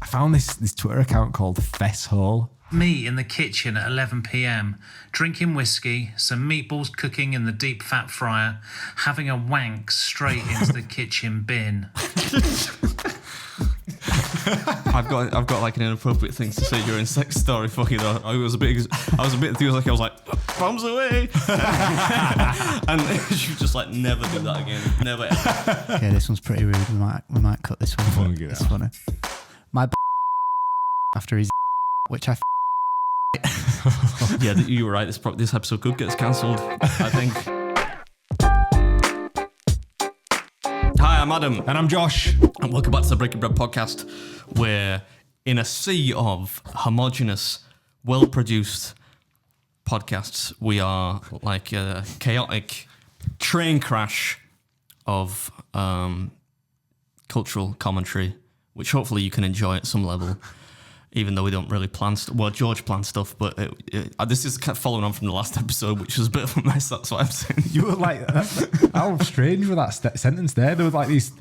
found this Twitter account called Fesshole. Me in the kitchen at 11 p.m, drinking whiskey, some meatballs cooking in the deep fat fryer, having a wank straight into the kitchen bin. I've got like an inappropriate thing to say during sex story. Fucking, I was a bit enthusiastic. I was like, bombs away, and she was just like, never do that again, never ever. Yeah, this one's pretty rude. We might cut this one. It's funny. My after his, which I. Yeah, you were right. This episode could get us cancelled, I think. Hi, I'm Adam. And I'm Josh. And welcome back to the Breaking Bread podcast, where in a sea of homogenous, well-produced podcasts, we are like a chaotic train crash of cultural commentary, which hopefully you can enjoy at some level. Even though we don't really plan well, George planned stuff, but this is kind of following on from the last episode, which was a bit of a mess. That's what I'm saying. You were like, how strange with that sentence there. There were like these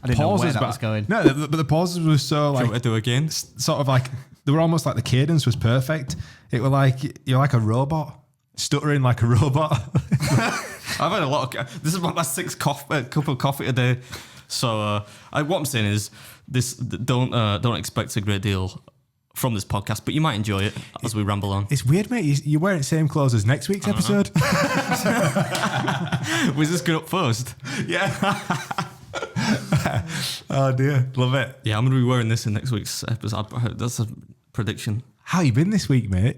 I didn't pauses know where that was going. No, but the pauses were so like. Do you want to do it again? Sort of like, they were almost like the cadence was perfect. It were like, you're like a robot, stuttering like a robot. I've had a lot of, this is my sixth cup of coffee a day. So what I'm saying is, don't expect a great deal from this podcast, but you might enjoy it as we ramble on. It's weird, mate. You're wearing the same clothes as next week's episode. Was this good up first? Yeah. Oh dear, love it. Yeah, I'm going to be wearing this in next week's episode. That's a prediction. How you been this week, mate?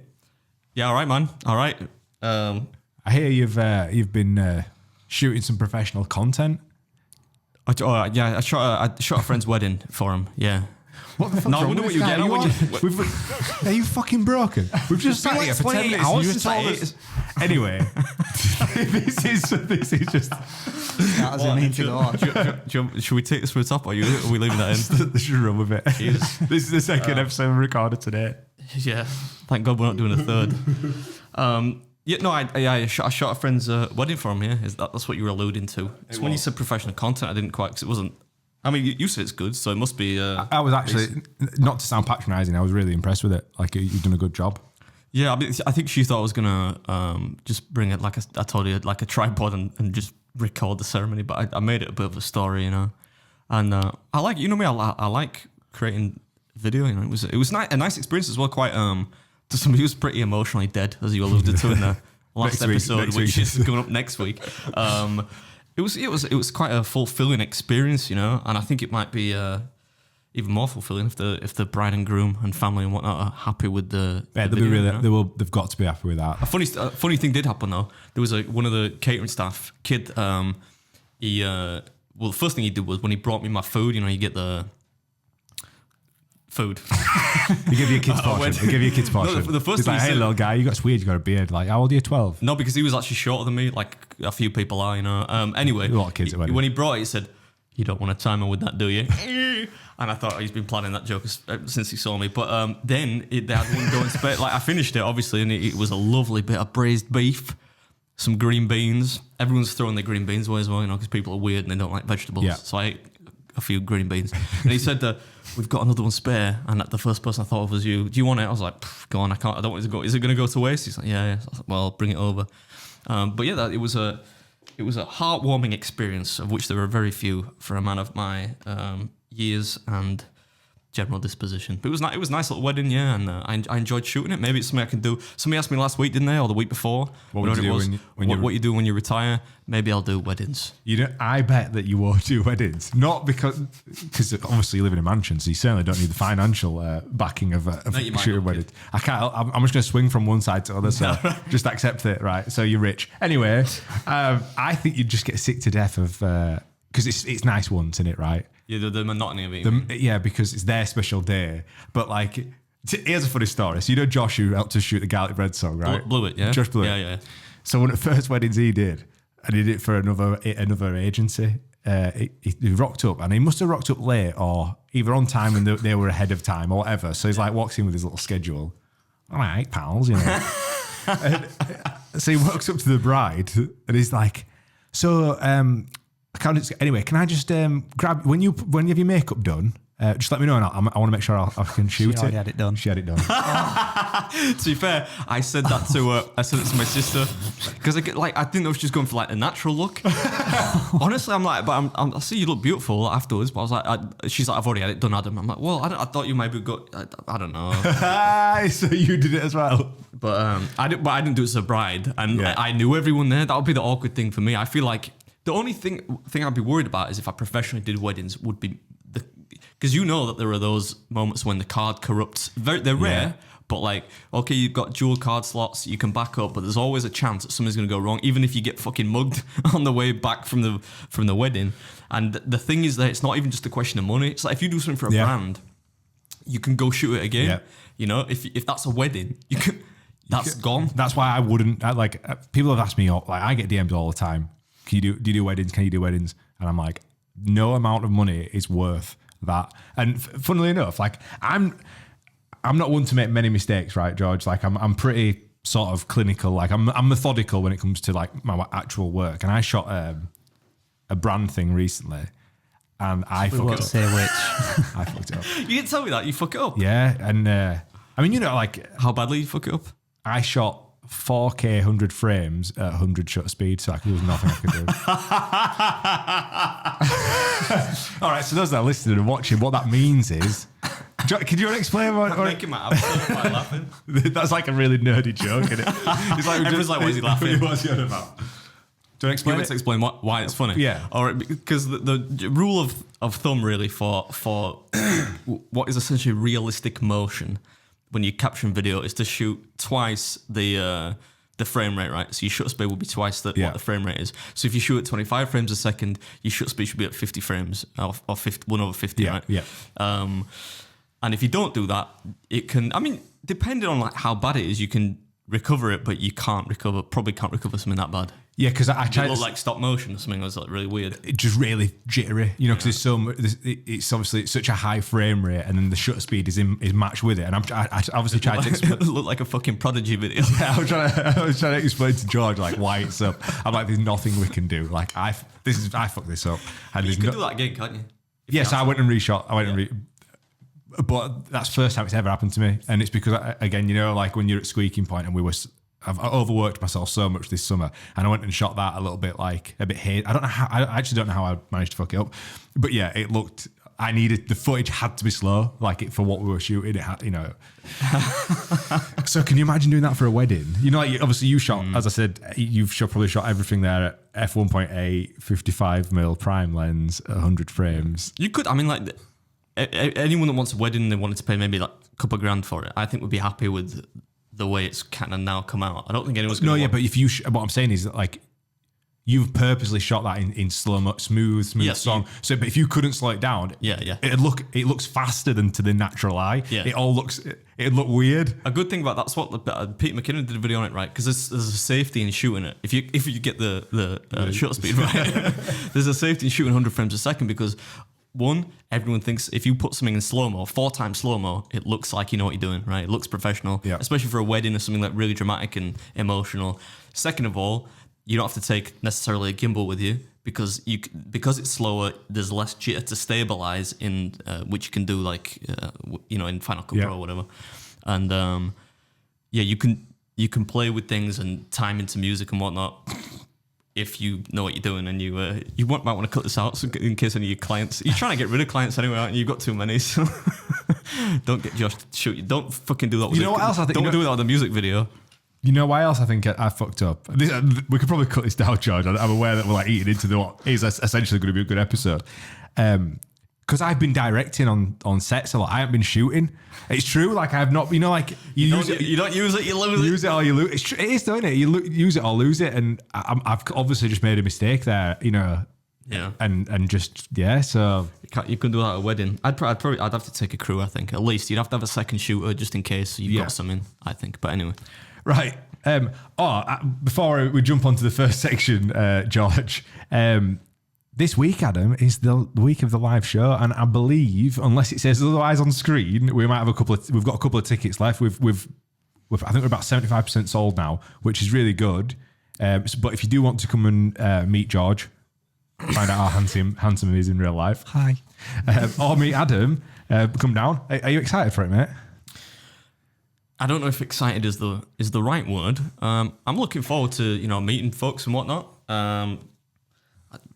Yeah, all right, man. All right. I hear you've been shooting some professional content. I shot a friend's wedding for him. Yeah. What the fuck? No, I wonder what you're getting at. Are you fucking broken? We've just sat here for 10 minutes. hours You just since told I us. Anyway, this is just. That doesn't mean to go on. Should we take this for the top, or are we leaving that in? Let's just run with it. Jesus. This is the second episode we recorded today. Yeah. Thank God we're not doing a third. I shot a friend's wedding for him. Yeah, that's what you were alluding to. It's when you said professional content, I didn't quite, because it wasn't. I mean, you said it's good, so it must be. I was actually, not to sound patronising, I was really impressed with it. Like, you've done a good job. Yeah, I think she thought I was gonna just bring it, like I told you, like a tripod and just record the ceremony. But I made it a bit of a story, you know. And I like, you know me, I like creating video. You know, it was a nice experience as well. Quite to somebody who's pretty emotionally dead, as you alluded to in the last episode, which is going up next week. It was quite a fulfilling experience, you know, and I think it might be even more fulfilling if the bride and groom and family and whatnot are happy with the. Yeah, they'll video, be really. you know? They've got to be happy with that. A funny thing did happen though. There was one of the catering staff kid. The first thing he did was when he brought me my food. You know, you get the food. They give you a kid's portion. No, the first He's thing like, he hey, said, little guy, you got weird, you got a beard. Like, how old are you? 12? No, because he was actually shorter than me, like a few people are, you know. Anyway, A lot of kids at weddings. when he brought it, he said, "You don't want a timer with that, do you?" And I thought he's been planning that joke since he saw me. But then they had one going spare. Like, I finished it, obviously, and it was a lovely bit of braised beef, some green beans. Everyone's throwing their green beans away as well, you know, because people are weird and they don't like vegetables. Yeah. So I ate a few green beans. And he said that we've got another one spare, and the first person I thought of was you. Do you want it? I was like, go on, I don't want it to go. Is it going to go to waste? He's like, yeah. So I was like, well, bring it over. But yeah, it was a heartwarming experience, of which there are very few for a man of my years and general disposition. But it was a nice little wedding, yeah, and I enjoyed shooting it. Maybe it's something I can do. Somebody asked me last week, didn't they, or the week before? What would you do what you do when you retire? Maybe I'll do weddings. You know, I bet that you won't do weddings. Not because obviously you live in a mansion, so you certainly don't need the financial backing of shooting weddings. I can't. I'm just going to swing from one side to the other, so just accept it, right? So you're rich. Anyway, I think you'd just get sick to death of because it's nice once, isn't it, right? Yeah, the monotony of it. Yeah, because it's their special day. But like, here's a funny story. So you know Josh, who helped us shoot the Garlic Bread song, right? Blew it, yeah. Josh blew it. Yeah. So one of the first weddings he did, and he did it for another agency. He rocked up, and he must have rocked up late, or either on time and they were ahead of time, or whatever. So he's like walks in with his little schedule. All right, pals, you know. So he walks up to the bride, and he's like, "So, can I just grab when you have your makeup done? Just let me know, and I want to make sure I can shoot She already had it done. She had it done. To be fair, I said that to I said it to my sister because I didn't know she was going for like a natural look. Honestly, I'm like, but I see you look beautiful afterwards. But I was like, she's like, I've already had it done, Adam. I'm like, well, I thought you maybe got. I don't know. So you did it as well. But I didn't do it as a bride, and I knew everyone there. That would be the awkward thing for me. I feel like the only thing I'd be worried about is if I professionally did weddings would be because you know that there are those moments when the card corrupts. They're rare, but like, okay, you've got dual card slots, you can back up, but there's always a chance that something's going to go wrong, even if you get fucking mugged on the way back from the wedding. And the thing is that it's not even just a question of money. It's like if you do something for a brand, you can go shoot it again. Yeah. You know, if that's a wedding, that's gone. That's why I wouldn't, people have asked me, like, I get DMs all the time. Do you do weddings? Can you do weddings? And I'm like, no amount of money is worth that. And funnily enough, like I'm not one to make many mistakes, right, George? Like I'm pretty sort of clinical. Like I'm methodical when it comes to like my actual work. And I shot a brand thing recently, and I fucked up. Say which. I fucked it up. You didn't tell me that. You fuck it up. Yeah, and I mean, you know, like how badly you fuck it up. I shot 4K 100 frames at 100 shutter speed, so there was nothing I could do. All right, so those that are listening and watching, what that means is, can you explain what? I'm making my abs quite laughing. That's like a really nerdy joke, isn't it? It's like everyone's like, "Why is he laughing?" What's he on about? Do you explain? To explain why it's funny? Yeah. All right, because the rule of thumb really for what is essentially realistic motion when you caption video is to shoot twice the frame rate, right? So your shutter speed will be twice what the frame rate is. So if you shoot at 25 frames a second, your shutter speed should be at 50 frames or 1/50, right? Yeah. And if you don't do that, it can. I mean, depending on like how bad it is, you can recover it, but you probably can't recover something that bad. Yeah, because I tried. It looked like stop motion or something. It was like really weird. It's just really jittery, you know, because there's so much. It's obviously such a high frame rate, and then the shutter speed is matched with it. And I obviously tried to explain. It looked like a fucking Prodigy video. Yeah, I was trying to explain to George like why it's up. I'm like, there's nothing we can do. Like I fucked this up. And you can do that again, can't you? Yes, I went and reshot. But that's the first time it's ever happened to me, and it's because again, you know, like when you're at squeaking point, and I've overworked myself so much this summer, and I went and shot that a bit hazy. I actually don't know how I managed to fuck it up, but yeah, it looked. The footage had to be slow, like for what we were shooting. It had, you know. So can you imagine doing that for a wedding? You know, like obviously you shot, as I said, probably shot everything there at f1.8, 55mm prime lens, 100 frames. You could, I mean, like anyone that wants a wedding, they wanted to pay maybe like a couple of grand for it, I think would be happy with the way it's kind of now come out. I don't think anyone's going to. No, yeah, but if what I'm saying is that like you've purposely shot that in slow, smooth song. So, but if you couldn't slow it down, it looks faster than to the natural eye. Yeah, it'd look weird. A good thing about that's what Pete McKinnon did a video on it, right? Because there's a safety in shooting it. If you get the shutter speed right, there's a safety in shooting 100 frames a second because. One, everyone thinks if you put something in slow-mo, 4 times slow-mo, it looks like you know what you're doing, right? It looks professional, especially for a wedding or something like really dramatic and emotional. Second of all, you don't have to take necessarily a gimbal with you because it's slower, there's less jitter to stabilize in, which you can do like, in Final Cut Pro or whatever. And you can play with things and time into music and whatnot. If you know what you're doing, and you might want to cut this out in case any of your clients. You're trying to get rid of clients anyway, aren't you? You've got too many, so don't get Josh to shoot you. Don't fucking do that. You know what else I think? Don't do that with a music video. You know why else I think I fucked up? We could probably cut this down, George. I'm aware that we're like eating into what is essentially going to be a good episode. Because I've been directing on sets a lot. I haven't been shooting. It's true. Like I've not. You know, like you don't use it, you lose it. Use it or you lose. It's true. It is, don't it? You use it or lose it. And I've obviously just made a mistake there. You know. Yeah. And just So you can do that at a wedding. I'd have to take a crew. I think at least you'd have to have a second shooter just in case you've got something. I think. But anyway. Right. Before we jump onto the first section, George. This week, Adam, is the week of the live show, and I believe, unless it says otherwise on screen, we've got a couple of tickets left. I think we're about 75% sold now, which is really good. But if you do want to come and meet George, find out how handsome he is in real life. Hi. Or meet Adam. Come down. Are you excited for it, mate? I don't know if excited is the right word. I'm looking forward to meeting folks and whatnot.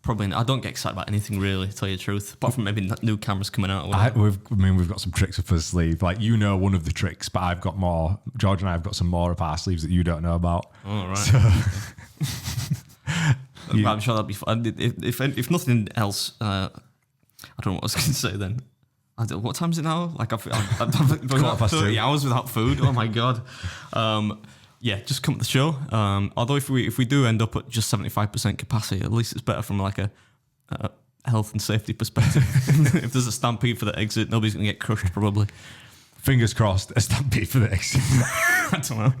Probably I don't get excited about anything really, to tell you the truth, apart from maybe new cameras coming out. We've got some tricks up our sleeve. Like, one of the tricks, but I've got more. George and I have got some more up our sleeves that you don't know about. Oh, right. So, I'm sure that'll be fun. If nothing else, I don't know what I was going to say then. What time is it now? Like I've got 30 hours without food. Oh my God. Yeah, just come to the show. Although if we do end up at just 75% capacity, at least it's better from like a health and safety perspective. If there's a stampede for the exit, nobody's going to get crushed probably. Fingers crossed, a stampede for the exit. I don't know.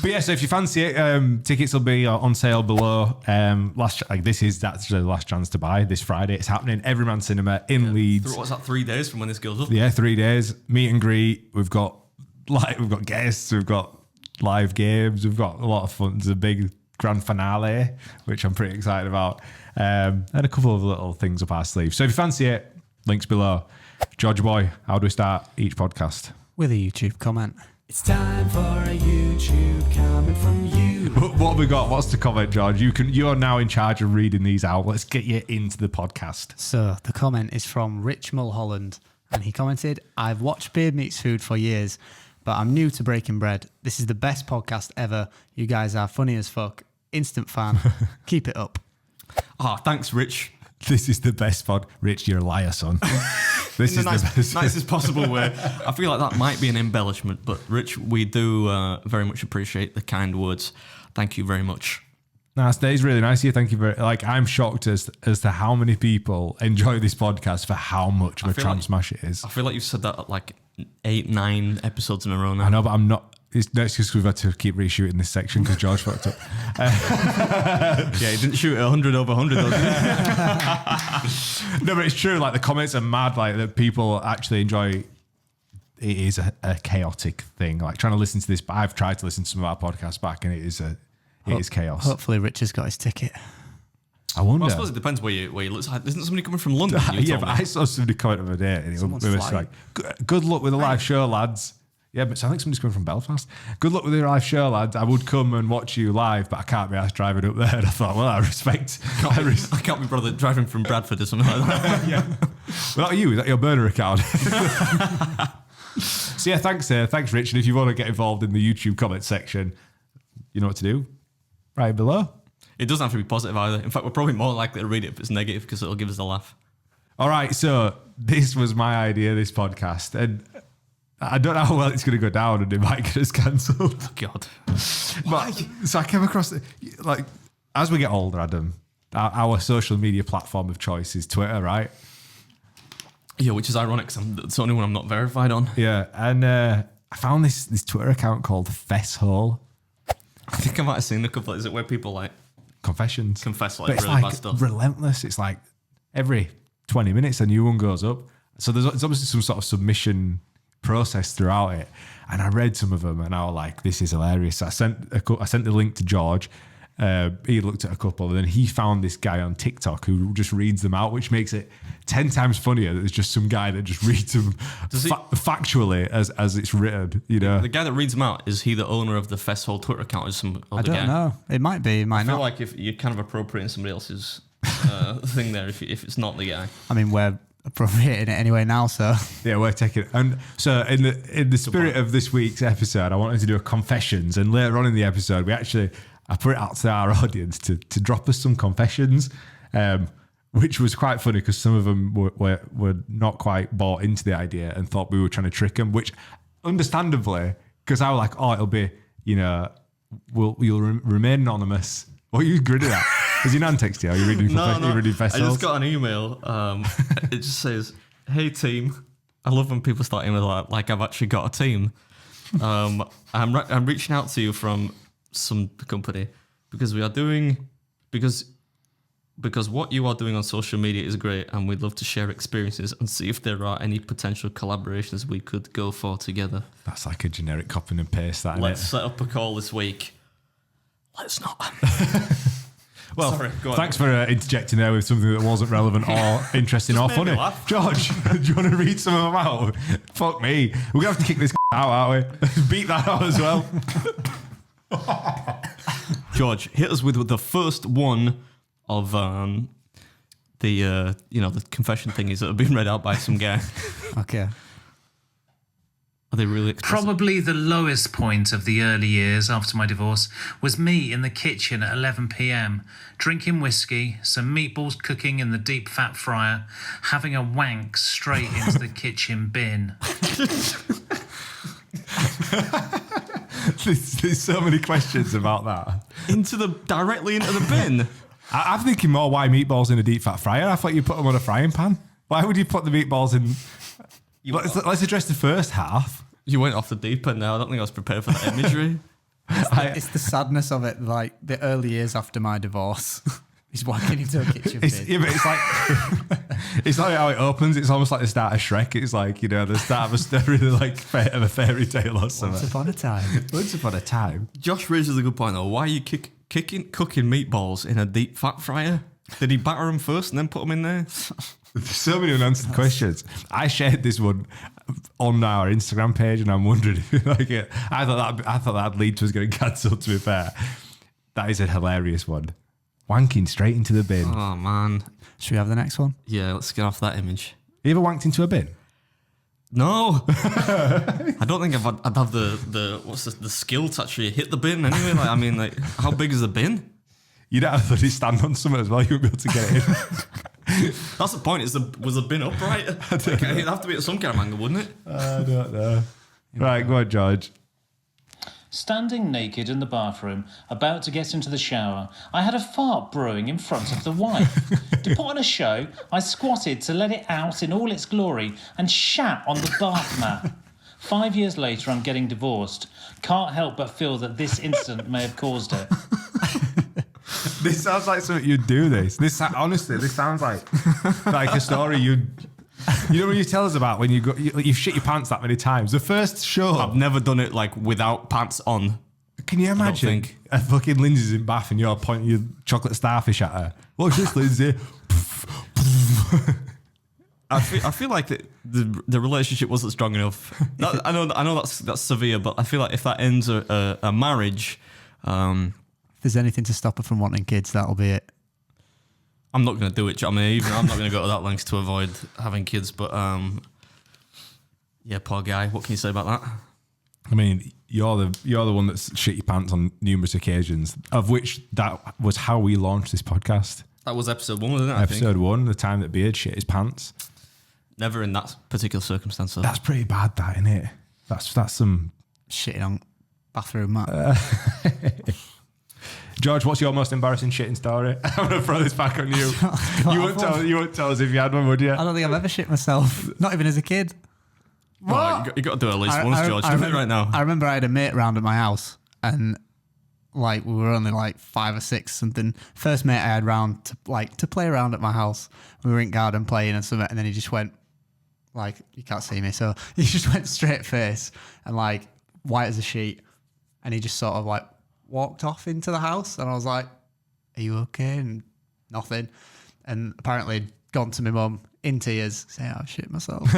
But yeah, so if you fancy it, tickets will be on sale below. This is actually the last chance to buy this Friday. It's happening Everyman Cinema in Leeds. What's that? 3 days from when this goes up? Yeah, 3 days. Meet and greet. We've got guests. We've got live games. We've got a lot of fun. There's a big grand finale, which I'm pretty excited about, and a couple of little things up our sleeve. So if you fancy it, links below. George boy, how do we start each podcast? With a YouTube comment. It's time for a YouTube comment from you. What have we got? What's the comment, George? You're now in charge of reading these out. Let's get you into the podcast. So the comment is from Rich Mulholland, and he commented, "I've watched Beard Meets Food for years, but I'm new to Breaking Bread. This is the best podcast ever. You guys are funny as fuck. Instant fan. Keep it up." Oh, thanks, Rich. This is the best pod. Rich, you're a liar, son. This is the best. Nicest possible way. I feel like that might be an embellishment, but Rich, we do very much appreciate the kind words. Thank you very much. Nice. That is really nice of you. Thank you very. I'm shocked as to how many people enjoy this podcast for how much of a tramp smash it is. I feel like you've said that at like 8-9 episodes in a row now. I know, but I'm not. It's just because we've had to keep reshooting this section because George fucked up. Yeah, he didn't shoot 100 over 100 though, did he? No, but it's true. Like, the comments are mad. Like, that people actually enjoy. It is a chaotic thing. Like, trying to listen to this. But I've tried to listen to some of our podcasts back, and it is chaos. Hopefully, Rich has got his ticket. I wonder. Well, I suppose it depends where you look. Isn't somebody coming from London? Yeah, but I saw somebody comment the other day, and it was like, "Good luck with the live show, lads." Yeah, but so I think somebody's coming from Belfast. "Good luck with your live show, lads. I would come and watch you live, but I can't be asked driving up there." And I thought, well, I can't be bothered driving from Bradford or something like that. Yeah. Well, that you? Is that your burner account? So yeah, thanks, Rich. And if you want to get involved in the YouTube comment section, you know what to do. Right below. It doesn't have to be positive either. In fact, we're probably more likely to read it if it's negative because it'll give us a laugh. All right, so this was my idea, this podcast, and I don't know how well it's going to go down, and it might get us cancelled. Oh, God. But, so I came across, as we get older, Adam, our social media platform of choice is Twitter, right? Yeah, which is ironic because it's the only one I'm not verified on. Yeah, and I found this Twitter account called Fesshole. I think I might have seen a couple. Is it where people confess but it's really bad stuff? Relentless. It's like every 20 minutes a new one goes up. So there's obviously some sort of submission process throughout it. And I read some of them and I was like, this is hilarious. So I sent the link to George. He looked at a couple and then he found this guy on TikTok who just reads them out, which makes it 10 times funnier that there's just some guy that just reads them factually as it's written, you know. The guy that reads them out, is he the owner of the Fesshole Twitter account or some other guy? I don't know. It might be, it might not. I feel like if you're kind of appropriating somebody else's thing there if it's not the guy. I mean, we're appropriating it anyway now, so. Yeah, we're taking it. And so in the spirit of this week's episode, I wanted to do a confessions, and later on in the episode, I put it out to our audience to drop us some confessions, which was quite funny because some of them were not quite bought into the idea and thought we were trying to trick them, which understandably, because I was like, oh, it'll be, you'll remain anonymous. What are you grinning at? Is your nan text you? Are you reading Fesshole? I just got an email. It just says, "Hey team." I love when people start emailing like I've actually got a team. I'm reaching out to you from some company because what you are doing on social media is great and we'd love to share experiences and see if there are any potential collaborations we could go for together. That's like a generic copy and paste, that. Let's set up a call this week. Let's not. Well, Sorry, go on. thanks for interjecting there with something that wasn't relevant or interesting or made me funny. laugh. George, do you want to read some of them out? Fuck me. We're going to have to kick this out, aren't we? Beat that out as well. George, hit us with the first one of the confession thingies that have been read out by some guy. Okay. Are they really explicit? Probably the lowest point of the early years after my divorce was me in the kitchen at 11 p.m, drinking whiskey, some meatballs cooking in the deep fat fryer, having a wank straight into the kitchen bin. There's so many questions about that. Directly into the bin. I'm thinking more why meatballs in a deep fat fryer. I thought you put them on a frying pan. Why would you put the meatballs in? Let's address the first half. You went off the deep end now. I don't think I was prepared for that imagery. It's the sadness of it, like the early years after my divorce. He's walking into a kitchen bin. Yeah, but it's like it's not how it opens. It's almost like the start of Shrek. It's like, the start of a story, like of a fairy tale or something. Once upon a time. Once upon a time. Josh raises a good point though. Why are you cooking meatballs in a deep fat fryer? Did he batter them first and then put them in there? There's so many unanswered questions. I shared this one on our Instagram page, and I'm wondering if you like it. I thought that lead to us getting cancelled. To be fair, that is a hilarious one. Wanking straight into the bin. Oh man. Should we have the next one? Yeah, let's get off that image. You ever wanked into a bin? No, I don't think I'd have the skill to actually hit the bin anyway. How big is the bin? You'd have to really stand on something as well. You wouldn't be able to get it in. That's the point. Was the bin upright? It'd have to be at some kind of angle, wouldn't it? I don't know. Right, go on, George. Standing naked in the bathroom, about to get into the shower, I had a fart brewing in front of the wife. To put on a show, I squatted to let it out in all its glory and shat on the bath mat. 5 years later, I'm getting divorced. Can't help but feel that this incident may have caused it. This sounds like something you'd do. Honestly, this sounds like a story you'd. You know when you tell us about when you shit your pants that many times. The first show, I've never done it without pants on. Can you imagine a fucking Lindsay's in bath and you're pointing your chocolate starfish at her? What's this, Lindsay? I feel like the relationship wasn't strong enough. I know that's severe, but I feel like if that ends a marriage, If there's anything to stop her from wanting kids, that'll be it. I'm not going to do it. I mean, I'm not going to go to that lengths to avoid having kids. But yeah, poor guy. What can you say about that? I mean, you're the one that's shit your pants on numerous occasions, of which that was how we launched this podcast. That was episode 1, wasn't it? Episode 1, the time that Beard shit his pants. Never in that particular circumstance. Though. That's pretty bad, that, isn't it? That's some Shitting on bathroom mat. George, what's your most embarrassing shitting story? I'm going to throw this back on you. You won't tell us if you had one, would you? I don't think I've ever shit myself. Not even as a kid. Well, you got to do it at least once, George. Do it right now. I remember I had a mate round at my house, and we were only 5 or 6 something. First mate I had round to play around at my house. We were in garden playing and something, and then he just went you can't see me, so he just went straight face and white as a sheet, and he just sort of walked off into the house, and I was like, "Are you okay?" And nothing. And apparently he'd gone to my mum in tears, saying, "I shit myself."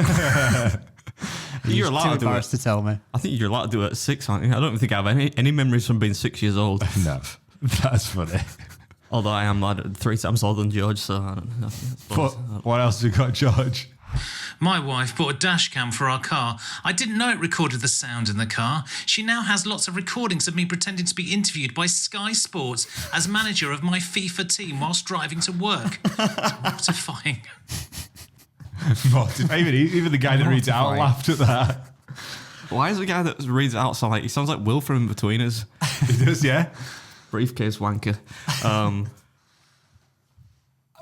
You're allowed too to do embarrassed it. to tell me. I think you're allowed to do it at 6, aren't you? I don't even think I have any memories from being 6 years old. No, that's funny. Although I am 3 times older than George, so I don't know. What else have you got, George? My wife bought a dash cam for our car. I didn't know it recorded the sound in the car. She now has lots of recordings of me pretending to be interviewed by Sky Sports as manager of my FIFA team whilst driving to work. It's mortifying. Even the guy that reads it out laughed at that. Why is the guy that reads it out sound like he sounds like Will from In Between Us? He does, yeah. Briefcase wanker.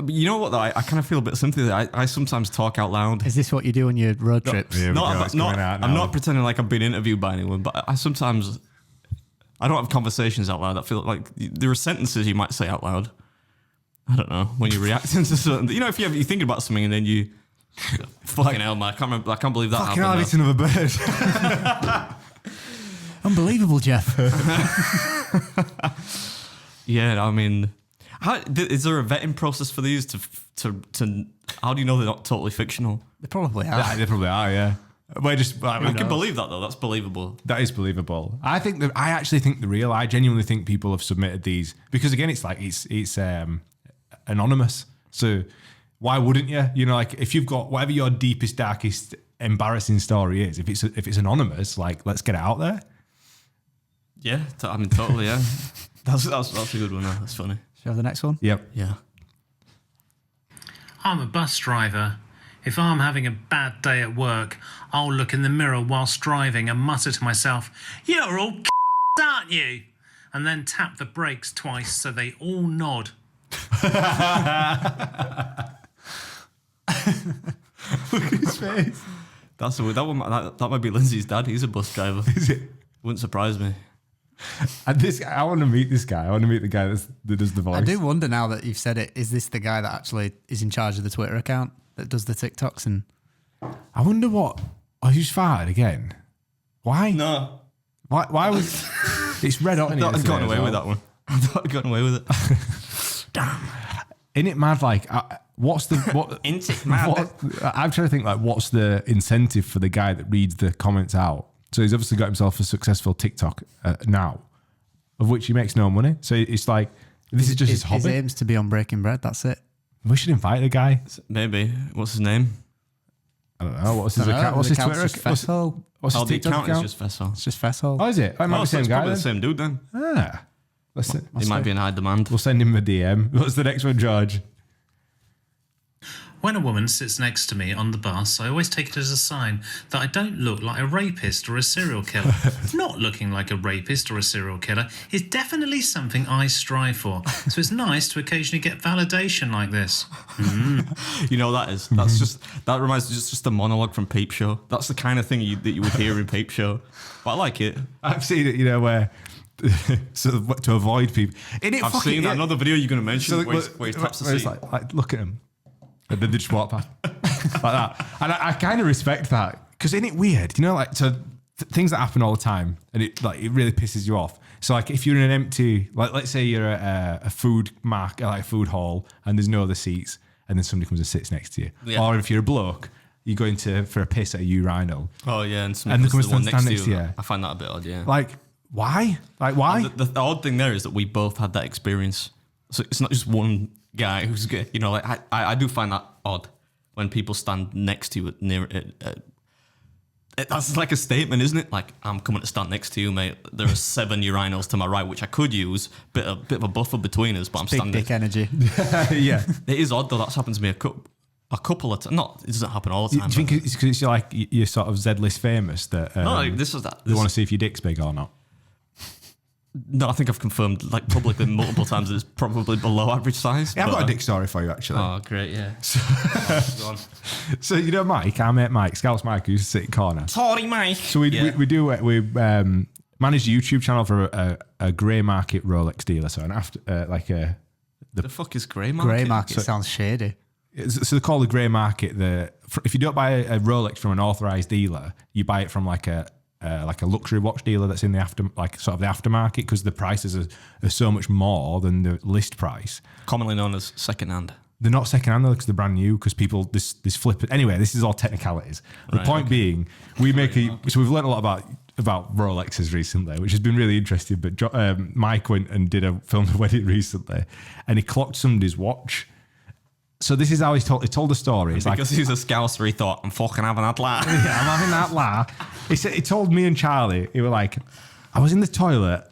You know what though? I kind of feel a bit sympathy that I sometimes talk out loud. Is this what you do on your road trips? Here we go, I'm it's coming out now. not pretending like I'm being interviewed by anyone, but I sometimes I don't have conversations out loud. I feel like there are sentences you might say out loud. I don't know, when you're reacting to something. You know, if you're thinking about something and then you fucking hell, man, I can't believe that Fucking happened. hell, it's another bird. Unbelievable, Jeff. Yeah, I mean, Is there a vetting process for these to how do you know they're not totally fictional? They probably are. Yeah, they probably are, yeah. But I can believe that though. That's believable. That is believable. I actually think I genuinely think people have submitted these because again, it's like it's anonymous. So why wouldn't you? You know, like if you've got whatever your deepest, darkest, embarrassing story is, if it's anonymous, like let's get it out there. Yeah, I mean totally. Yeah, that's a good one. That's funny. Shall we have the next one? Yep. Yeah. I'm a bus driver. If I'm having a bad day at work, I'll look in the mirror whilst driving and mutter to myself, "You're all aren't you?" And then tap the brakes twice so they all nod. Look at his face. That might be Lindsay's dad. He's a bus driver. Is it? Wouldn't surprise me. And I want to meet this guy. I want to meet the guy that does the voice. I do wonder now that you've said it, is this the guy that actually is in charge of the Twitter account that does the TikToks? And I wonder what. Oh, he's fired again. Why? No. Why was it's red hot? I've gotten away with that one. I've gotten away with it. Damn. Isn't it mad? Like, what's the what? Isn't it mad? I'm trying to think. Like, what's the incentive for the guy that reads the comments out? So he's obviously got himself a successful TikTok now, of which he makes no money. So it's like this is just his hobby. His aim's to be on Breaking Bread. That's it. We should invite the guy. Maybe. What's his name? I don't know. What's his account? What's his Twitter account? What's his The TikTok account is just Fesshole. It's just Fesshole. Oh, is it? Oh, it might be the same it's guy. probably Then. the same dude then. Ah, He might be in high demand. We'll send him a DM. What's the next one, George? When a woman sits next to me on the bus, I always take it as a sign that I don't look like a rapist or a serial killer. Not looking like a rapist or a serial killer is definitely something I strive for. So it's nice to occasionally get validation like this. You know what that is? That reminds me just a monologue from Peep Show. That's the kind of thing that you would hear in Peep Show. But I like it. I've seen it, where so to avoid people. I've seen that. Another video you're going to mention where he taps the seat. It's like, look at him. And then they just walk past like that. And I kind of respect that because isn't it weird? Things that happen all the time and it really pisses you off. So like if you're in an empty, like let's say you're at a food market, like a food hall and there's no other seats and then somebody comes and sits next to you. Yeah. Or if you're a bloke, you go for a piss at a urinal. Oh yeah. And there comes the one stand next to you. I find that a bit odd, yeah. Like, why? Like, why? The odd thing there is that we both had that experience. So it's not just one guy who's good. I do find that odd when people stand next to you near it. That's like a statement, isn't it? Like, I'm coming to stand next to you, mate. There are 7 urinals to my right, which I could use. Bit of a buffer between us, but I'm standing. Big dick energy. Yeah. It is odd, though. That's happened to me a couple of times. It doesn't happen all the time. Do you think it's because you're sort of Z-list famous that this is that. They want to see if your dick's big or not? No, I think I've confirmed publicly multiple times that it's probably below average size. Yeah, I've got a dick story for you, actually. Oh, great, yeah. So Mike, our mate Mike, Scouts Mike, who's sitting corner. Sorry, Mike. So we manage a YouTube channel for a grey market Rolex dealer. So the fuck is grey market? Grey market sounds shady. So they call the grey market if you don't buy a Rolex from an authorized dealer, you buy it from like a luxury watch dealer that's in the aftermarket because the prices are so much more than the list price. Commonly known as second-hand. They're not second-hand though because they're brand new because people this flip it. Anyway, this is all technicalities. The point being, we've learned a lot about Rolexes recently, which has been really interesting. But Mike went and filmed a wedding recently, and he clocked somebody's watch. So this is how he told the story. It's because he's a scouser, he thought, I'm fucking having that la. Yeah, I'm having that la. He told me and Charlie, he were like, I was in the toilet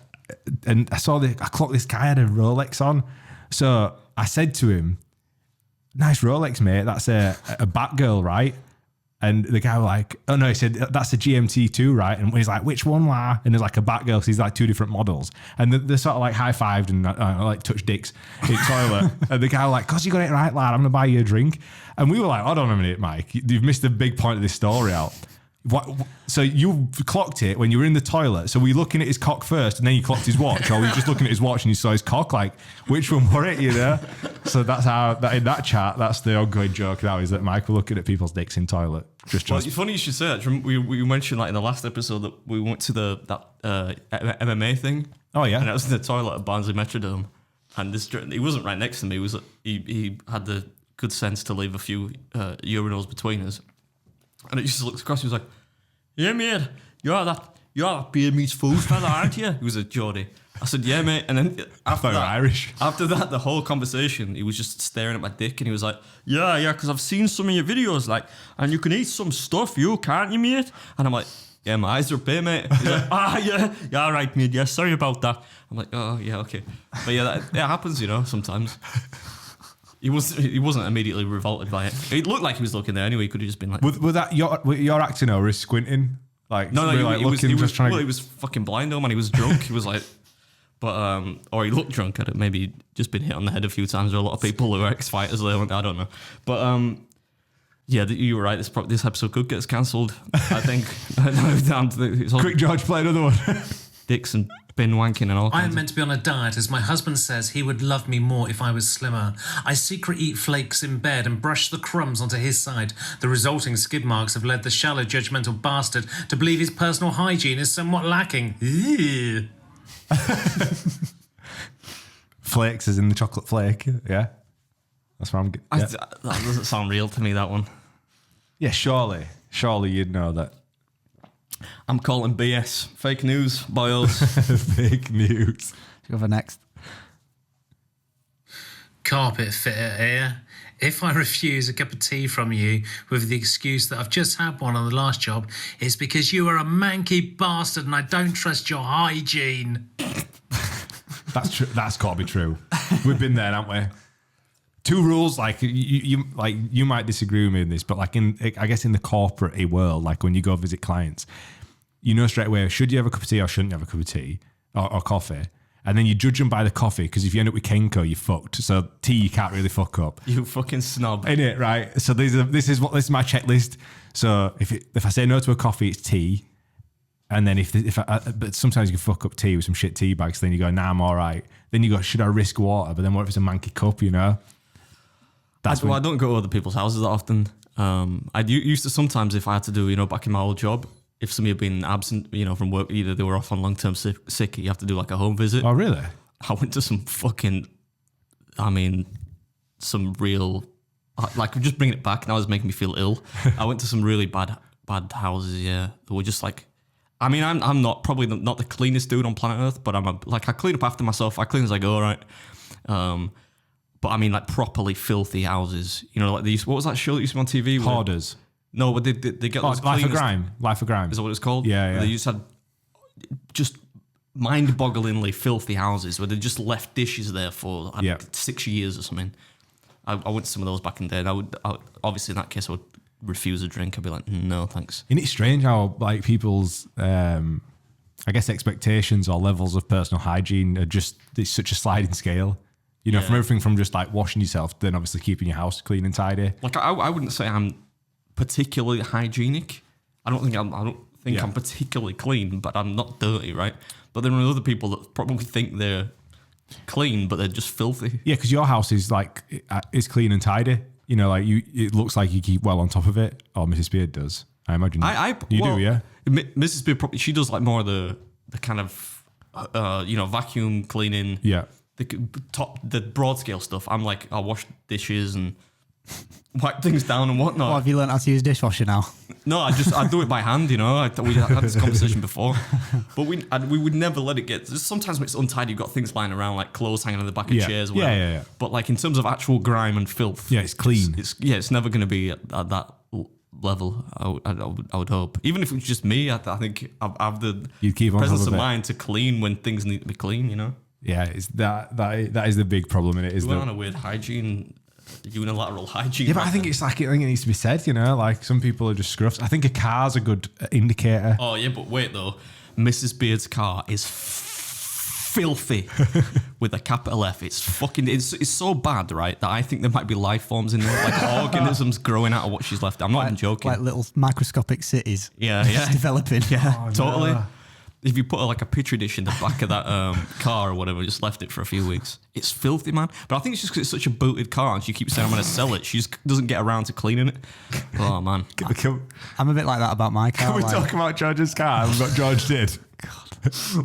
and I clocked this guy had a Rolex on. So I said to him, nice Rolex, mate. That's a Batgirl, right? And the guy was like, oh no, he said, that's a GMT2, right? And he's like, which one, la? And there's like a Batgirl, so he's like 2 different models. And they're sort of like high-fived and like touch dicks in the toilet. And the guy was like, 'cause you got it right, lad, I'm gonna buy you a drink. And we were like, hold on a minute, Mike, you've missed a big point of this story out. What? So you clocked it when you were in the toilet. So were you looking at his cock first and then you clocked his watch? Or were you just looking at his watch and you saw his cock? Like, which one were it, So that's how, in that chat, that's the ongoing joke now, is that Mike will looking at people's dicks in toilet. Well, it's funny you should say that. We mentioned like in the last episode that we went to that MMA thing. Oh, yeah. And it was in the toilet at Barnsley Metrodome. And he wasn't right next to me. He had the good sense to leave a few urinals between us. And it just looked across. He was like, "Yeah, mate, you're that beer meets food fella, aren't you?" He was a Geordie. I said, "Yeah, mate." And then after that, Irish. After that, the whole conversation, he was just staring at my dick, and he was like, "Yeah, because I've seen some of your videos, like, and you can eat some stuff, can't you, mate?" And I'm like, "Yeah, my eyes are up here, mate." He's like, yeah, all right, mate. Yeah, sorry about that. I'm like, "Oh, yeah, okay." But yeah, that happens, sometimes. He wasn't immediately revolted by it. It looked like he was looking there anyway. He could have just been like, "Was that your acting or is squinting?" Like, no, really, he was fucking blind, though, man. He was drunk. He was like, or he looked drunk at it. Maybe just been hit on the head a few times. There are a lot of people who are ex-fighters there. I don't know, but yeah, you were right. This episode could get us cancelled. I think. Quick, George, play another one. Dicks and bin wanking and all. I am meant to be on a diet as my husband says he would love me more if I was slimmer. I secretly eat flakes in bed and brush the crumbs onto his side. The resulting skid marks have led the shallow, judgmental bastard to believe his personal hygiene is somewhat lacking. Ew. Flakes is in the chocolate flake. Yeah, that's what I'm getting. Yeah. That doesn't sound real to me, that one. Yeah, surely you'd know that. I'm calling BS. Fake news, boys. Fake news. Go for next. Carpet fitter here. If I refuse a cup of tea from you with the excuse that I've just had one on the last job, it's because you are a manky bastard and I don't trust your hygiene. That's true. That's got to be true. We've been there, haven't we? Two rules, like you might disagree with me in this, but like I guess in the corporate world, like when you go visit clients, you know straight away, should you have a cup of tea or shouldn't you have a cup of tea or coffee? And then you judge them by the coffee, because if you end up with Kenko, you're fucked. So tea, you can't really fuck up. You fucking snob. Innit, right? So this is my checklist. So if I say no to a coffee, it's tea. And then but sometimes you can fuck up tea with some shit tea bags. Then you go, nah, I'm all right. Then you go, should I risk water? But then what if it's a manky cup, I don't go to other people's houses that often. I used to sometimes, if I had to do, back in my old job, if somebody had been absent, from work, either they were off on long-term sick, you have to do like a home visit. Oh, really? I went to some some real, like just bringing it back now is making me feel ill. I went to some really bad houses, yeah. They were just like, I'm not probably not the cleanest dude on planet Earth, but I clean up after myself. I clean as I go, right? But like properly filthy houses. Like these. What was that show that used to be on TV? Hoarders. No, but they get those Life of Grime. Life of Grime. Is that what it's called? Yeah. They just had just mind-bogglingly filthy houses where they just left dishes there for 6 years or something. I went to some of those back in the day. And I would obviously in that case I would refuse a drink. I'd be like, no, thanks. Isn't it strange how like people's I guess expectations or levels of personal hygiene are it's such a sliding scale. From everything from just like washing yourself, then obviously keeping your house clean and tidy. Like I wouldn't say I'm particularly hygienic. I don't think I'm particularly clean, but I'm not dirty, right? But there are other people that probably think they're clean, but they're just filthy. Yeah, because your house is like is clean and tidy. It looks like you keep well on top of it, or Mrs. Beard does. I imagine you do, yeah. Mrs. Beard probably she does like more of the kind of vacuum cleaning. Yeah. The broad scale stuff. I'm like, I'll wash dishes and wipe things down and whatnot. What, have you learned how to use dishwasher now? No, I do it by hand. We had this conversation before, but we would never let it get. Sometimes when it's untidy, you've got things lying around like clothes hanging on the back of chairs. Yeah. But like in terms of actual grime and filth, it's clean. It's never going to be at that level. I would hope. Even if it's just me, I think I've the presence of mind to clean when things need to be clean. Yeah, it's that is the big problem in it. We're on a weird hygiene, unilateral hygiene. Yeah, but I think it needs to be said. Like some people are just scruffs. I think a car's a good indicator. Oh yeah, but wait though, Mrs. Beard's car is filthy with a capital F. It's so bad, right? That I think there might be life forms in there, like organisms growing out of what she's left. I'm not even joking. Like little microscopic cities. Yeah, just developing. Yeah, totally. No. If you put like a petri dish in the back of that car or whatever, just left it for a few weeks, it's filthy, man. But I think it's just because it's such a booted car and she keeps saying I'm going to sell it. She just doesn't get around to cleaning it. Oh, man. I'm a bit like that about my car. Can we talk about George's car? What George did?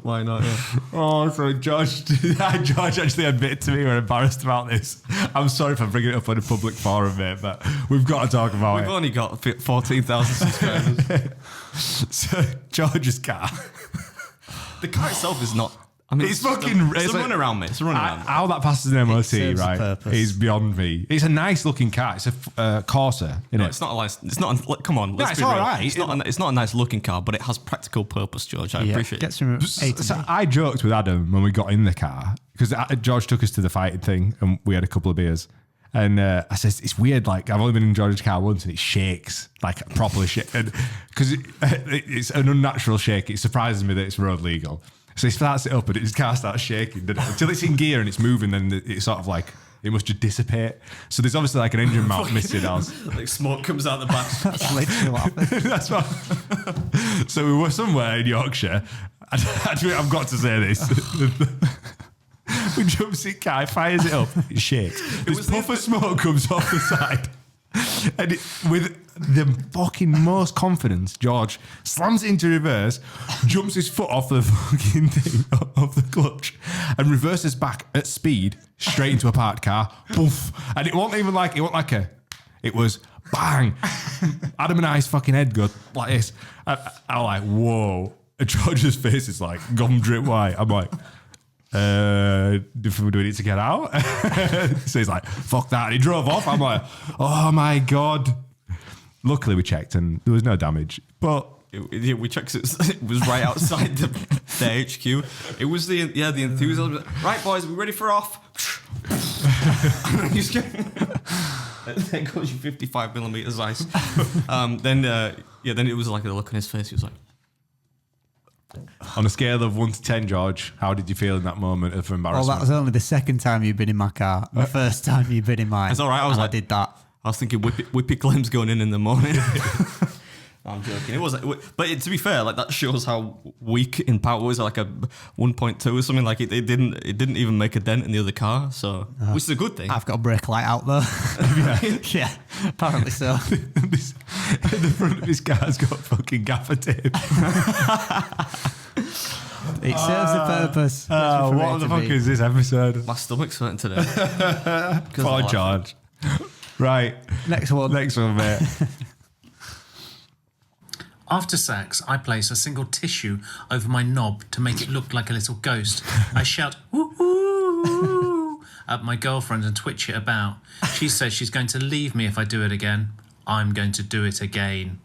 Why not? Yeah. Oh, so George actually admitted to me we're embarrassed about this. I'm sorry for bringing it up on a public forum, mate, but we've got to talk about We've it. only got 14,000 subscribers. So George's car. The car itself is not. I mean, It's fucking. It's a run around, mate. It's a run around. How that passes an MOT, serves a right, purpose. is beyond me. It's a nice looking car. It's a Corsa, isn't No, it? it's not a nice. It's not. Come on, let's it's be real. all right. It's not a nice looking car, but it has practical purpose, George. I appreciate it. Gets from A to So B. I joked with Adam when we got in the car because George took us to the fighting thing and we had a couple of beers. And I said, it's weird, like, I've only been in George's car once and it shakes, like, properly shakes. Because it's an unnatural shake. It surprises me that it's road legal. So he starts it up and his car starts shaking, doesn't it? Until it's in gear and it's moving, then it's sort of like, it must just dissipate. So there's obviously like an engine mount missing. Like smoke comes out the back. That's literally what happened. That's what. So we were somewhere in Yorkshire. I've got to say this. We jumps in car, fires it up, it shakes. This puff of smoke comes off the side. And with the fucking most confidence, George slams it into reverse, jumps his foot off the fucking thing, off the clutch, and reverses back at speed straight into a parked car. Poof. And it wasn't even like, it was bang. Adam and I's fucking head go like this. I'm like, whoa. And George's face is like gum drip white. I'm like, do we need to get out? So he's like, fuck that. And he drove off. I'm like, oh my God. Luckily we checked and there was no damage. But We checked it was right outside the HQ. It was the enthusiasm. Right, boys, we ready for off? There goes your 55 millimeters ice. Then it was like a look on his face. He was like, on a scale of 1 to 10, George, how did you feel in that moment of Well, embarrassment? that was only the second time you've been in my car. The first time you've been in mine. It's all right. I I did that. I was thinking whippy claims going in the morning. No, I'm joking. It wasn't, but to be fair, like that shows how weak in power it was. Like a 1.2 or something. Like it didn't even make a dent in the other car. So which is a good thing. I've got a brake light out though. Yeah, apparently so. The front of his car's got fucking gaffer tape. It serves a purpose. What the fuck is this episode? My stomach's hurting today. Poor George. Right. Next one, mate. After sex, I place a single tissue over my knob to make it look like a little ghost. I shout, woo-hoo, at my girlfriend and twitch it about. She says she's going to leave me if I do it again. I'm going to do it again.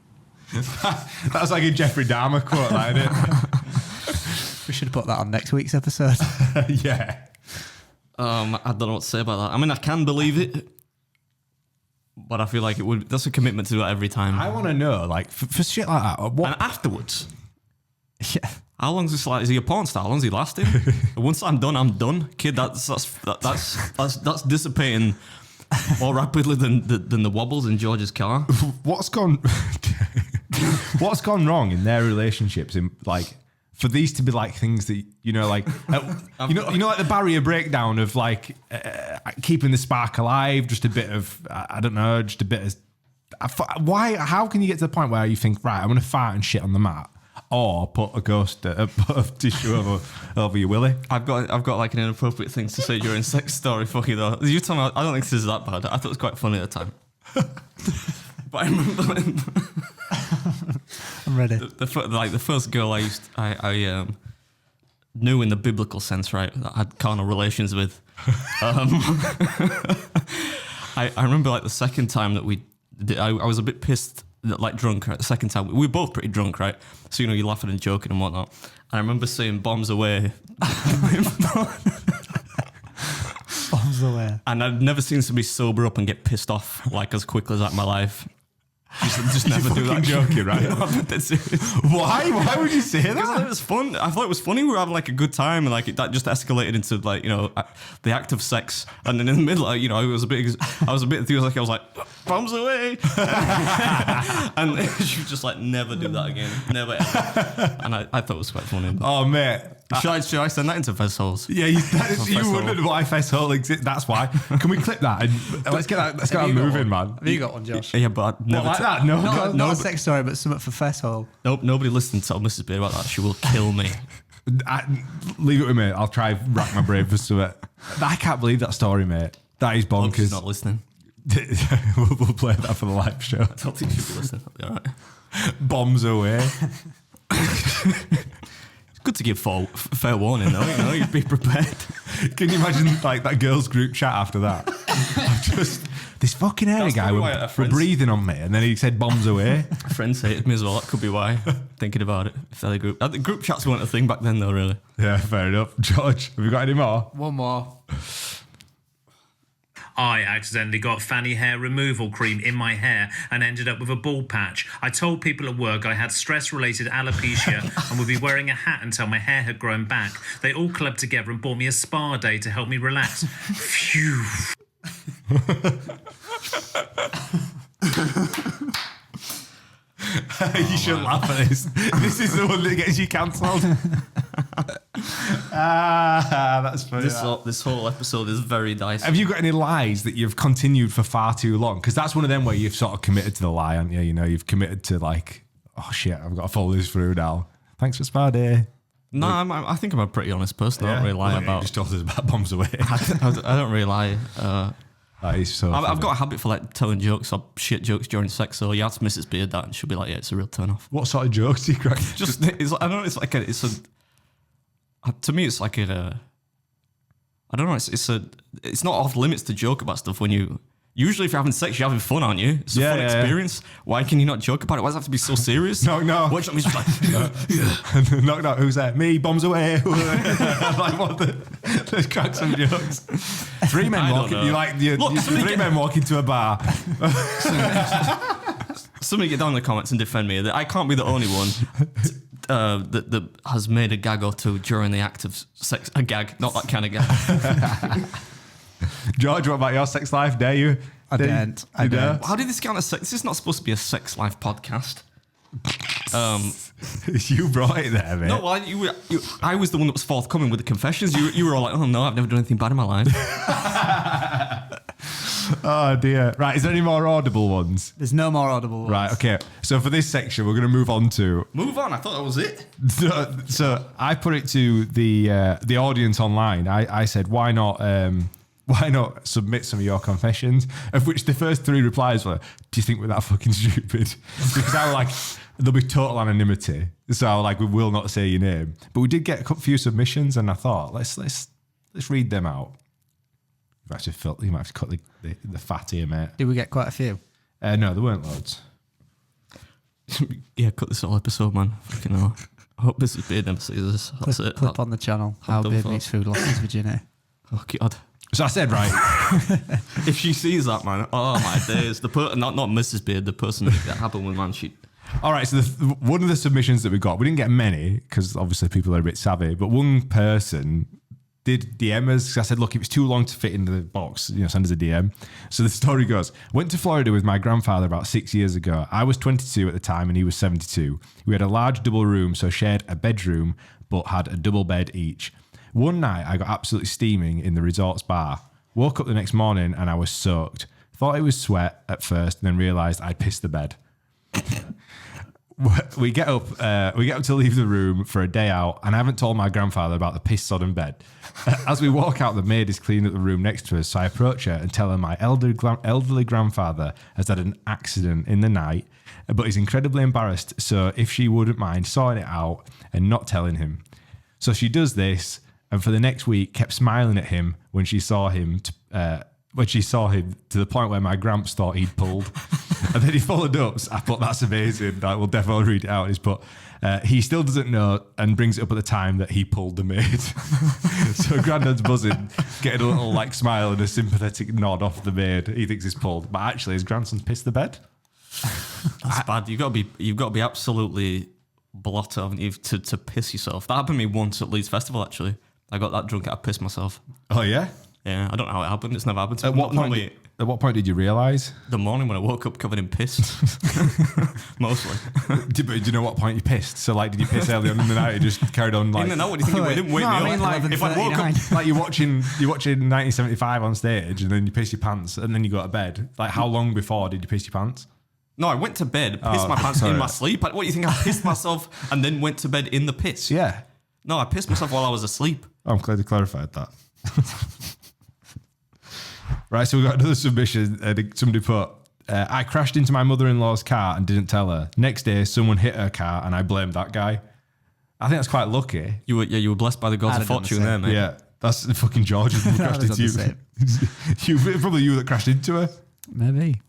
That was like a Jeffrey Dahmer quote, like, isn't we should have put that on next week's episode. it? Yeah. I don't know what to say about that. I mean, I can believe it, but I feel like that's a commitment to do it every time. I want to know, like, for shit like that, what? And afterwards, Yeah. how long's this like? Is he a porn star? How long's he lasting? Once I'm done, kid. That's dissipating more rapidly than the wobbles in George's car. What's gone wrong in their relationships? In like, for these to be like things that like like the barrier breakdown of like keeping the spark alive. Just a bit of I don't know, just a bit of why? How can you get to the point where you think, right, I'm gonna fart and shit on the mat, or put a tissue over your willy? I've got like an inappropriate thing to say during sex story. Fuck you though. You tell me. I don't think this is that bad. I thought it was quite funny at the time. But I remember I'm ready. the first girl I knew in the biblical sense, right? That I had carnal relations with. I remember like the second time that we did, I was a bit pissed, like drunk. Right? The second time we were both pretty drunk, right? So you're laughing and joking and whatnot. And I remember saying "bombs away." Bombs away. And I'd never seen somebody sober up and get pissed off like as quickly as that in my life. Just never do that. Joking, right? That's it. Why? Why would you say Because that? it was fun. I thought it was funny. We were having like a good time, and like that just escalated into like the act of sex. And then in the middle, I was a bit enthusiastic. I was like, "Bombs away!" And she was just like, "Never do that again, never ever." And I thought it was quite funny. Oh mate, Should I send that into Fessholes? Yeah, you wondered why Fesshole exists. That's why. Can we clip that? And let's get that moving, man. Have you got one, Josh? Yeah, but Not like that. No, Not a sex story, but something for Fesshole. Nope, nobody listened to Mrs. Beard about that. She will kill me. Leave it with me. I'll try and rack my brain for something. I can't believe that story, mate. That is Hope she's bonkers. not listening. We'll play that for the live show. I don't think she'll be listening. All right. Bombs away. It's good to give fair warning, though. You know, you'd be prepared. Can you imagine like that girls' group chat after that? This fucking hairy guy were breathing on me, and then he said bombs away. Friends hated me as well. That could be why. Thinking about it, if they're the group. The group chats weren't a thing back then, though. Really. Yeah, fair enough. George, have you got any more? One more. I accidentally got fanny hair removal cream in my hair and ended up with a bald patch. I told people at work I had stress-related alopecia and would be wearing a hat until my hair had grown back. They all clubbed together and bought me a spa day to help me relax. Phew. You shouldn't laugh at this. This is the one that gets you cancelled. That's funny. This whole episode is very dicey. Have you got any lies that you've continued for far too long? Because that's one of them where you've sort of committed to the lie, haven't you? You know, you've committed to like, oh shit, I've got to follow this through now. Thanks for spa day. No, I think I'm a pretty honest person. I don't really lie about. You just told us about bombs away. I don't really lie. That is so I've got a habit for like telling jokes or shit jokes during sex. So you ask Mrs. Beard that, and she'll be like, "Yeah, it's a real turn off." What sort of jokes do you crack? Just it's, I don't know. It's like to me, it's like a. I don't know. It's not off limits to joke about stuff when you. Usually, if you're having sex, you're having fun, aren't you? It's a fun experience. Why can you not joke about it? Why does it have to be so serious? No. Watch me just like, knock. Who's there? Me. Bombs away. Like what? Let's crack some jokes. Three men walking. You like three men walking to a bar. Somebody get down in the comments and defend me. I can't be the only one that has made a gag or two during the act of sex. A gag, not that kind of gag. George, what about your sex life? Dare you? I don't. How did this count as sex? This is not supposed to be a sex life podcast. You brought it there, mate. No, I was the one that was forthcoming with the confessions. You were all like, "Oh no, I've never done anything bad in my life." Oh dear. Right, is there any more audible ones? There's no more audible ones. Right, okay. So for this section, we're going to move on to... Move on, I thought that was it. So I put it to the audience online. I said, why not submit some of your confessions? Of which the first three replies were, do you think we're that fucking stupid? Because I was like, there'll be total anonymity. So I was like, we will not say your name. But we did get a few submissions, and I thought, let's read them out. You might have to cut the fat here, mate. Did we get quite a few? No, there weren't loads. Yeah, cut this whole episode, man. Fucking hell. I hope Mrs. Beard never sees this. That's it. Clip on the channel. How Beard Meets Food lost his virginity. Oh, God. So I said, right. If she sees that, man, oh my days. Not Mrs. Beard, the person that happened with, man, All right, so one of the submissions that we got, we didn't get many because obviously people are a bit savvy, but one person did DM us. I said, look, if it's too long to fit in the box, send us a DM. So the story goes, went to Florida with my grandfather about 6 years ago. I was 22 at the time and he was 72. We had a large double room, so shared a bedroom, but had a double bed each. One night I got absolutely steaming in the resort's bar. Woke up the next morning and I was soaked. Thought it was sweat at first and then realised I'd pissed the bed. We get up to leave the room for a day out, and I haven't told my grandfather about the piss-sodden bed. As we walk out, the maid is cleaning up the room next to us, so I approach her and tell her my elderly grandfather has had an accident in the night, but is incredibly embarrassed, so if she wouldn't mind sorting it out and not telling him. So she does this, and for the next week kept smiling at him when she saw him to the point where my gramps thought he'd pulled. And then he followed up. I thought, that's amazing. I will definitely read it out. He's put, he still doesn't know and brings it up at the time that he pulled the maid. So Grandad's buzzing, getting a little like smile and a sympathetic nod off the maid. He thinks he's pulled. But actually his grandson's pissed the bed. That's bad. You've got to be absolutely blotto, haven't you, to piss yourself. That happened to me once at Leeds Festival, actually. I got that drunk, I pissed myself. Oh, yeah? Yeah, I don't know how it happened. It's never happened to At me. what point did you realise? The morning when I woke up covered in piss. Mostly. Do you know what point you pissed? So like, did you piss early on in the night? You just carried on like. In the night, what do you think? It didn't wake me up. I mean, like, if I woke up, like you're watching 1975 on stage, and then you piss your pants, and then you go to bed. Like, how long before did you piss your pants? no, I went to bed, pissed my pants in my sleep. What do you think? I pissed myself and then went to bed in the piss? Yeah. No, I pissed myself while I was asleep. I'm glad you clarified that. Right, so we've got another submission. Somebody put, I crashed into my mother-in-law's car and didn't tell her. Next day, someone hit her car and I blamed that guy. I think that's quite lucky. You were blessed by the gods of fortune there, mate. Yeah, that's the fucking George who crashed into you. Probably you that crashed into her. Maybe.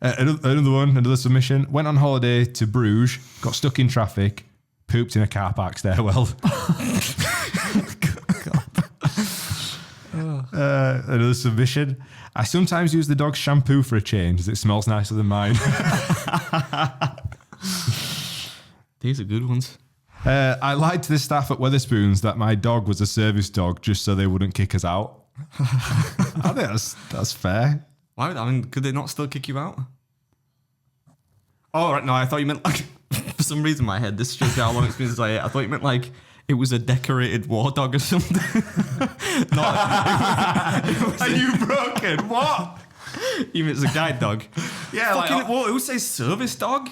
Another submission. Went on holiday to Bruges, got stuck in traffic, pooped in a car park stairwell. Another submission. I sometimes use the dog's shampoo for a change as it smells nicer than mine. These are good ones. I lied to the staff at Wetherspoons that my dog was a service dog just so they wouldn't kick us out. I think that's fair. Why? I mean, could they not still kick you out? Oh, right. No, I thought you meant like, for some reason in my head, this shows you how long it's been since I thought you meant like it was a decorated war dog or something. Are you broken? What? Even it's a guide dog. Yeah, Fucking, who says service dog?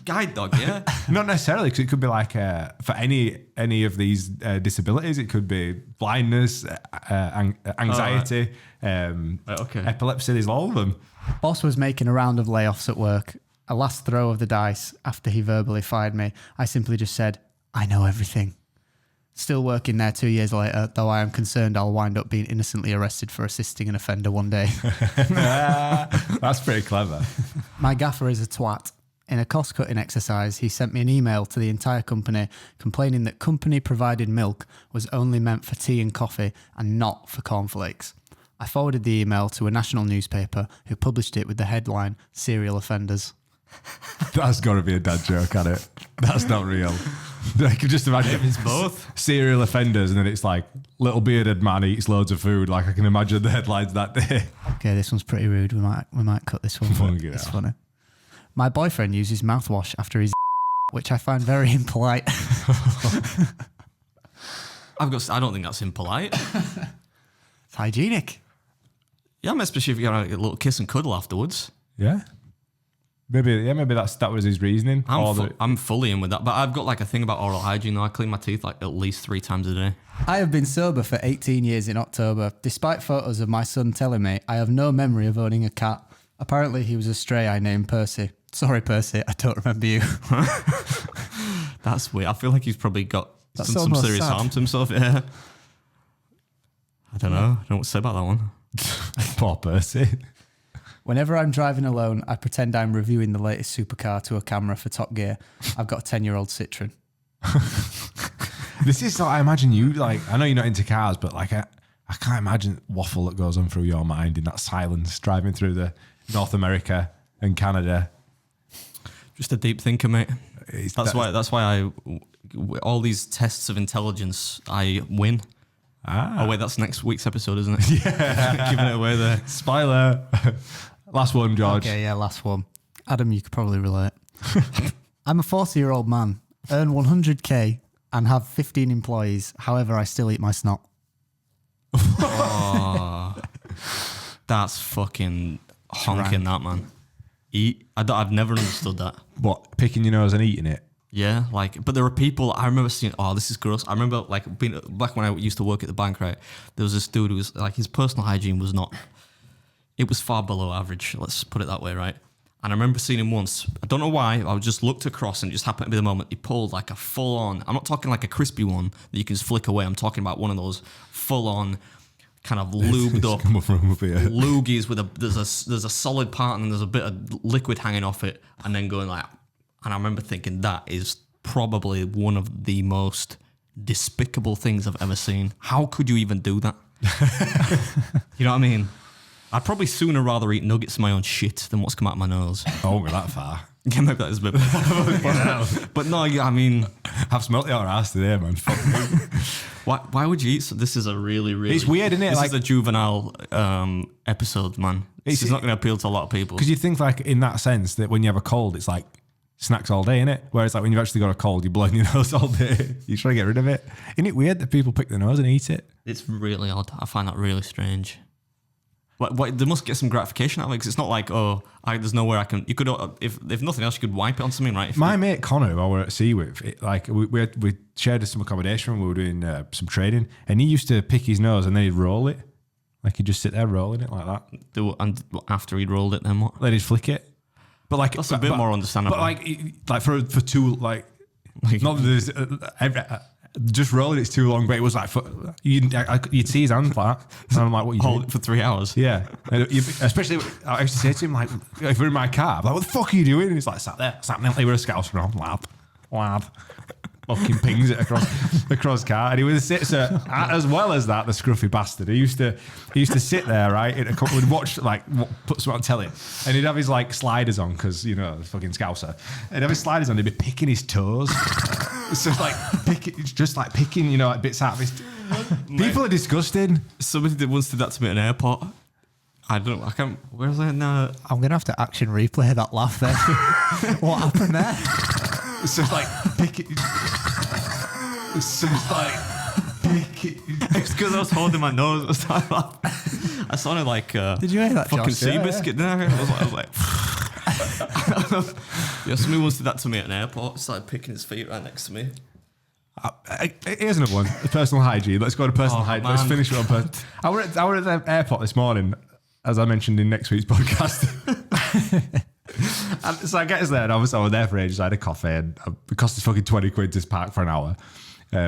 Guide dog, yeah. Not necessarily, because it could be like for any of these disabilities. It could be blindness, anxiety, epilepsy. There's all of them. Boss was making a round of layoffs at work. A last throw of the dice after he verbally fired me. I simply just said, I know everything. Still working there 2 years later, though I am concerned I'll wind up being innocently arrested for assisting an offender one day. That's pretty clever. My gaffer is a twat. In a cost-cutting exercise, he sent me an email to the entire company complaining that company-provided milk was only meant for tea and coffee and not for cornflakes. I forwarded the email to a national newspaper who published it with the headline, Serial Offenders. That's got to be a dad joke, hasn't it? That's not real. I can just imagine It's both. Serial offenders, and then it's like little bearded man eats loads of food. Like I can imagine the headlines that day. Okay, this one's pretty rude. We might cut this one. It's funny. My boyfriend uses mouthwash after his which I find very impolite. I don't think that's impolite. It's hygienic. Yeah, especially if you got a little kiss and cuddle afterwards. Yeah. Maybe that was his reasoning. I'm fully in with that. But I've got like a thing about oral hygiene though. I clean my teeth like at least 3 times a day. I have been sober for 18 years in October. Despite photos of my son telling me I have no memory of owning a cat. Apparently he was a stray I named Percy. Sorry, Percy, I don't remember you. That's weird. I feel like he's probably got some serious sad. harm to himself. Yeah. I don't know. I don't know what to say about that one. Poor Percy. Whenever I'm driving alone, I pretend I'm reviewing the latest supercar to a camera for Top Gear. I've got a 10-year-old Citroen. This is what I imagine you like. I know you're not into cars, but like I can't imagine waffle that goes on through your mind in that silence driving through the North America and Canada. Just a deep thinker, mate. That's why all these tests of intelligence, I win. Oh wait, that's next week's episode, isn't it? Yeah. Giving it away there. Spoiler. Last one, George. Okay, yeah, last one. Adam, you could probably relate. I'm a 40-year-old man, earn 100k and have 15 employees. However, I still eat my snot. Oh, that's fucking honking that, man. I've never understood that. What, picking your nose and eating it? Yeah, like, but there are people, I remember seeing, oh, this is gross. I remember, like, being back when I used to work at the bank, right? There was this dude who was, like, his personal hygiene was not, it was far below average, let's put it that way, right? And I remember seeing him once, I don't know why, I just looked across and it just happened to be the moment he pulled, like, a full-on, I'm not talking like a crispy one that you can just flick away, I'm talking about one of those full-on, kind of lubed up loogies with there's a solid part and then there's a bit of liquid hanging off it, and then going like, and I remember thinking that is probably one of the most despicable things I've ever seen. How could you even do that? You know what I mean? I'd probably sooner rather eat nuggets of my own shit than what's come out of my nose. I won't go that far. Yeah, maybe that is a bit. But no, yeah, I mean, I've smelt your ass today, man. Fuck me. why would you eat? So this is a really. It's weird, isn't it? This Like, is a juvenile episode, man. This is not going to appeal to a lot of people. because you think like in that sense that when you have a cold, it's like snacks all day, innit? Whereas like when you've actually got a cold, you're blowing your nose all day. You try to get rid of it. Isn't it weird that people pick their nose and eat it? It's really odd. I find that really strange. What they must get some gratification out of it, because it's not like, there's nowhere I can. You could, if nothing else, you could wipe it on something, right? My mate Connor, who I were at sea with, we shared some accommodation when we were doing some trading, and he used to pick his nose and then he'd roll it, like he'd just sit there rolling it like that. And after he'd rolled it, then what? Then he'd flick it. But like That's a bit more understandable. But like for too like not that there's. Just rolling it's too long, but it was like you'd see his hands like that, and I'm like, "What you Hold doing?" it for 3 hours. Yeah, and especially I used to say to him like, if we're in my car, I'm like, "What the fuck are you doing?" And he's like, "Sat there, with a scouse from lab." Fucking pings it across car, and he would sit as well as that. The scruffy bastard. He used to sit there, right? Would watch put something on telly, and he'd have his like sliders on because the fucking scouser. And have his sliders on. He'd be picking his toes. So like picking, like bits out of his. People are disgusting. Somebody once did that to me at an airport. I can't. Where was I now? I'm gonna have to action replay that laugh there. What happened there? So it's like picking. So it's like picking. It's because I was holding my nose. I sounded like Did you hear that, fucking Josh? sea biscuit. Yeah. I was like yeah, somebody once did that to me at an airport. Started picking his feet right next to me. Here's another one. Personal hygiene. Let's go to personal hygiene. Man. Let's finish it on personal. I were at the airport this morning, as I mentioned in next week's podcast. And so I get us there, and obviously I was there for ages. I had a coffee, and it cost us fucking 20 quid to park for an hour,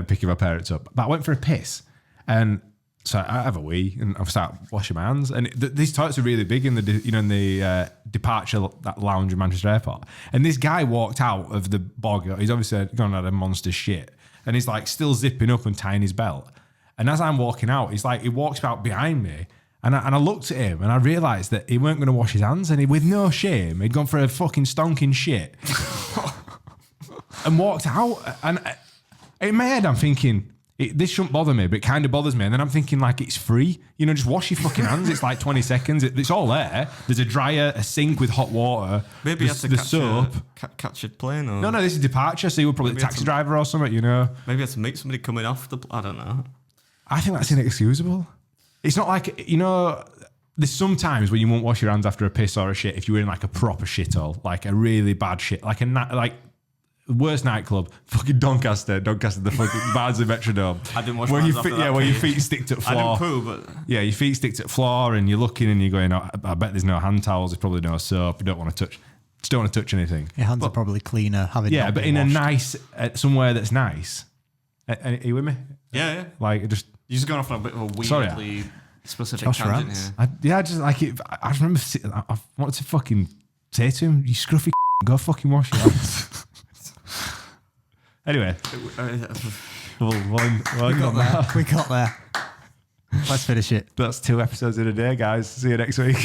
picking my parents up. But I went for a piss, and so I have a wee, and I start washing my hands. And these toilets are really big in the departure that lounge in Manchester Airport. And this guy walked out of the bog. He's obviously gone and had a monster shit, and he's like still zipping up and tying his belt. And as I'm walking out, he walks out behind me. And I looked at him and I realised that he weren't going to wash his hands, and with no shame, he'd gone for a fucking stonking shit and walked out. And in my head, I'm thinking, this shouldn't bother me, but it kind of bothers me. And then I'm thinking, like, it's free. Just wash your fucking hands. It's like 20 seconds. It's all there. There's a dryer, a sink with hot water. Maybe you have to catch a plane. Or No, this is departure, so you were probably a taxi driver or something, Maybe you have to meet somebody coming off the... I don't know. I think that's inexcusable. It's not like, there's sometimes when you won't wash your hands after a piss or a shit if you were in like a proper shithole, like a really bad shit, like worst nightclub, fucking Doncaster, the fucking Barnsley Metrodome. I didn't wash my hands after that. Where your feet stick to the floor. I didn't poo, but... Yeah, your feet stick to the floor and you're looking and you're going, I bet there's no hand towels, there's probably no soap, you don't want to touch anything. Your hands are probably cleaner having Yeah, not but been in washed. a nice, somewhere that's nice. Are you with me? Yeah. Like, just... You're just going off on a bit of a weirdly specific Josh tangent rants. here. I just like it. I just remember I wanted to fucking say to him, "You scruffy, go fucking wash your hands." Anyway, We got there. Let's finish it. That's 2 episodes in a day, guys. See you next week.